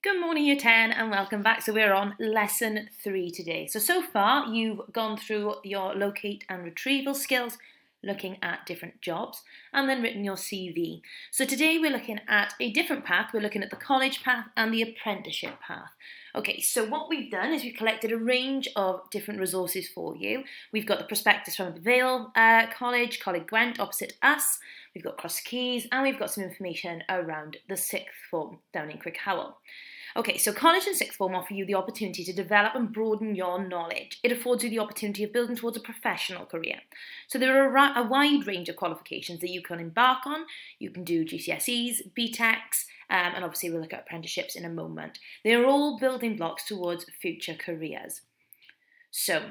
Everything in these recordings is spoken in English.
Good morning, Year 10, and welcome back. So we're on lesson 3 today. So far, you've gone through your locate and retrieval skills, looking at different jobs, and then written your CV. So today we're looking at a different path. We're looking at the college path and the apprenticeship path. Okay, so what we've done is we've collected a range of different resources for you. We've got the prospectus from the Vale College, Coleg Gwent opposite us. We've got Crosskeys, and we've got some information around the sixth form down in Crickhowell. Okay, so college and sixth form offer you the opportunity to develop and broaden your knowledge. It affords you the opportunity of building towards a professional career. So there are a wide range of qualifications that you can embark on. You can do GCSEs, BTECs, and obviously we'll look at apprenticeships in a moment. They're all building blocks towards future careers. So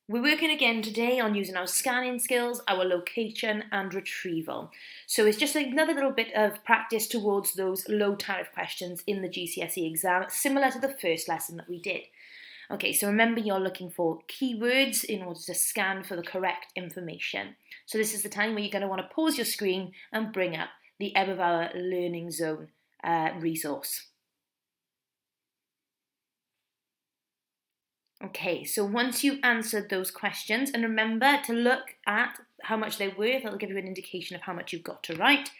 we're working again today on using our scanning skills, our location and retrieval. So it's just another little bit of practice towards those low tariff questions in the GCSE exam, similar to the first lesson that we did. Okay, so remember you're looking for keywords in order to scan for the correct information. So this is the time where you're going to want to pause your screen and bring up the Ebbw Learning Zone resource. Okay, so once you've answered those questions, and remember to look at how much they're worth, that'll give you an indication of how much you've got to write.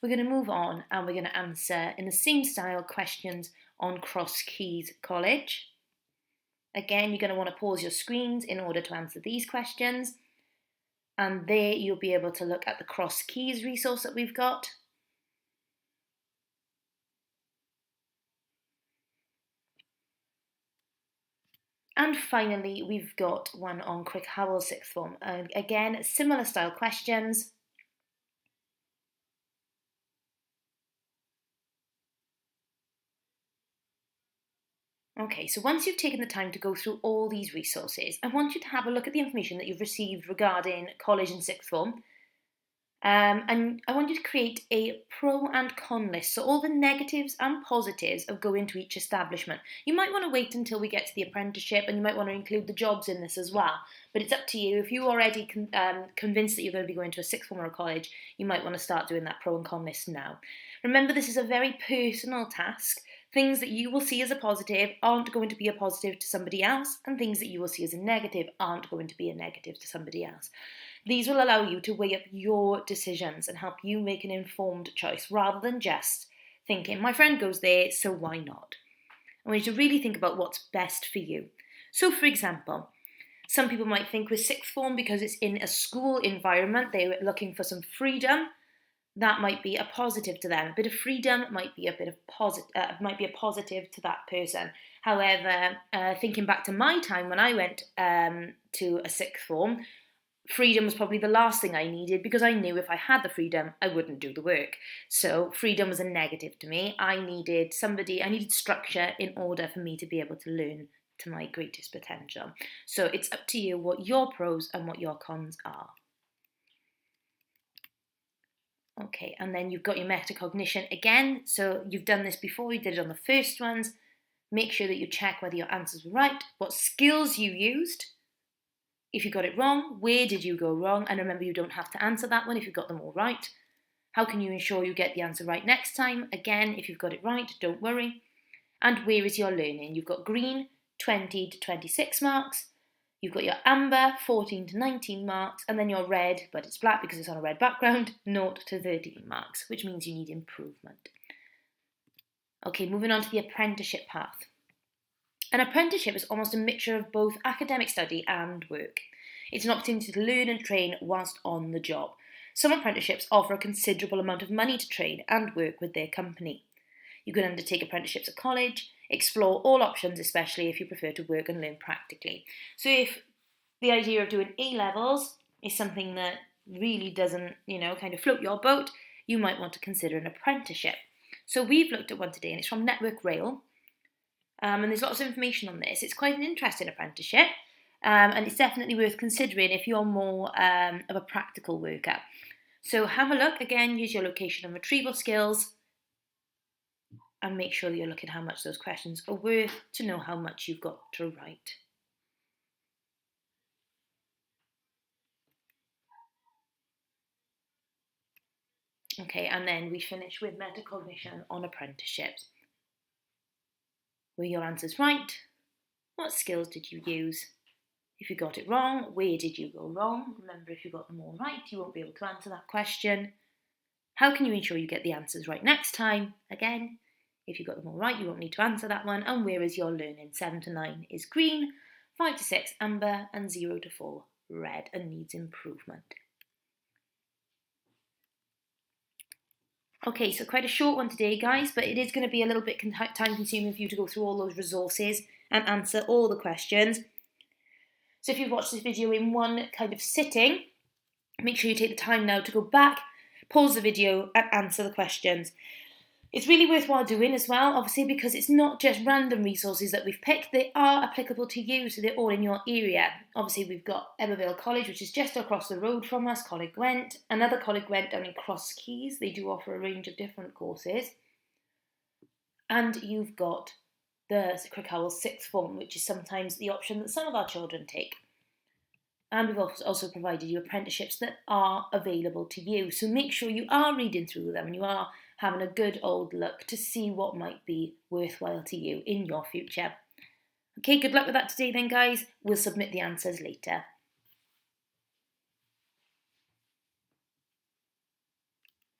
We're going to move on and we're going to answer in the same style questions on Crosskeys College. Again, you're going to want to pause your screens in order to answer these questions. And there you'll be able to look at the Crosskeys resource that we've got. And finally, we've got one on Crickhowell sixth form. Again, similar style questions. Okay, so once you've taken the time to go through all these resources, I want you to have a look at the information that you've received regarding college and sixth form. And I want you to create a pro and con list, so all the negatives and positives of going to each establishment. You might want to wait until we get to the apprenticeship, and you might want to include the jobs in this as well. But it's up to you. If you're already convinced that you're going to be going to a sixth form or a college, you might want to start doing that pro and con list now. Remember, this is a very personal task. Things that you will see as a positive aren't going to be a positive to somebody else, and things that you will see as a negative aren't going to be a negative to somebody else. These will allow you to weigh up your decisions and help you make an informed choice rather than just thinking, my friend goes there, so why not? I want you to really think about what's best for you. So, for example, some people might think with sixth form, because it's in a school environment, they're looking for some freedom. That might be a positive to them. A bit of freedom might be a positive to that person. However, thinking back to my time when I went to a sixth form, freedom was probably the last thing I needed, because I knew if I had the freedom, I wouldn't do the work. So freedom was a negative to me. I needed structure in order for me to be able to learn to my greatest potential. So it's up to you what your pros and what your cons are. Okay, and then you've got your metacognition again. So you've done this before, you did it on the first ones. Make sure that you check whether your answers were right, what skills you used. If you got it wrong, where did you go wrong? And remember, you don't have to answer that one if you've got them all right. How can you ensure you get the answer right next time? Again, if you've got it right, don't worry. And where is your learning? You've got green, 20 to 26 marks. You've got your amber, 14 to 19 marks. And then your red, but it's black because it's on a red background, 0 to 13 marks, which means you need improvement. Okay, moving on to the apprenticeship path. An apprenticeship is almost a mixture of both academic study and work. It's an opportunity to learn and train whilst on the job. Some apprenticeships offer a considerable amount of money to train and work with their company. You can undertake apprenticeships at college, explore all options, especially if you prefer to work and learn practically. So if the idea of doing A-levels is something that really doesn't, kind of float your boat, you might want to consider an apprenticeship. So we've looked at one today, and it's from Network Rail. And there's lots of information on this. It's quite an interesting apprenticeship, and it's definitely worth considering if you're more of a practical worker. So have a look, again, use your location and retrieval skills, and make sure that you're looking at how much those questions are worth to know how much you've got to write. Okay, and then we finish with metacognition on apprenticeships. Were your answers right? What skills did you use? If you got it wrong, where did you go wrong? Remember, if you got them all right, you won't be able to answer that question. How can you ensure you get the answers right next time? Again, if you got them all right, you won't need to answer that one. And where is your learning? 7 to 9 is green, 5 to 6 amber, and 0 to 4 red and needs improvement. Okay, so quite a short one today, guys, but it is going to be a little bit time consuming for you to go through all those resources and answer all the questions. So if you've watched this video in one kind of sitting, make sure you take the time now to go back, pause the video and answer the questions. It's really worthwhile doing as well, obviously, because it's not just random resources that we've picked, they are applicable to you, so they're all in your area. Obviously, we've got Ebbw College, which is just across the road from us, Coleg Gwent, another Coleg Gwent down in Crosskeys, they do offer a range of different courses. And you've got the Crickhowell sixth form, which is sometimes the option that some of our children take. And we've also provided you apprenticeships that are available to you. So make sure you are reading through them and you are having a good old look to see what might be worthwhile to you in your future. Okay, good luck with that today then, guys. We'll submit the answers later.